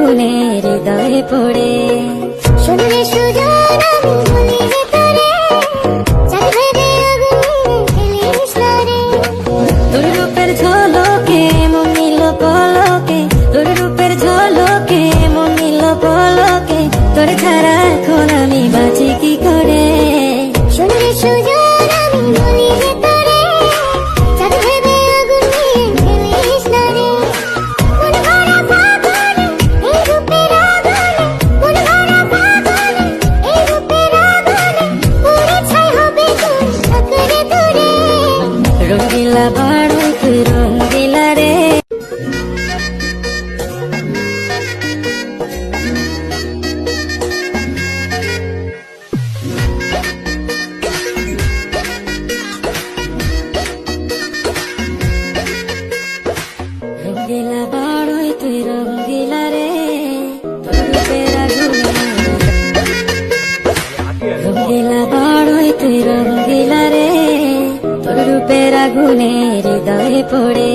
আগুনে হৃদয়ে পড়ে। শুনলে সুজন আমি ভুলি রে তোরে, চাঁদ ভেবে আগুনে ফেলিস না রে। তোর রূপের ঝলকে মন নিল পলকে, তোর রূপের ঝলকে মন নিল পলকে, তোর ছাড়া এখন আমি বাঁচি কি করে। শুনলে সুজন আমি ভুলি রে তোরে, চাঁদ ভেবে আগুনে ফেলিস না রে। মন ভরা ফাগুনে এই রূপের আগুনে, মন ভরা ফাগুনে এই রূপের আগুনে, পুড়ে ছাই হবে তুই থাকরে দূরে। রঙ্গিলা বাড়ই তুই রঙ্গিলা রে। রঙ্গিলা বাড়ই তুই রঙ্গিলা রে, তোর রূপের আগুনে। রঙ্গিলা বাড়ই তুই রঙ্গিলা রে, তোর রূপের আগুনে হৃদয়ে পড়ে।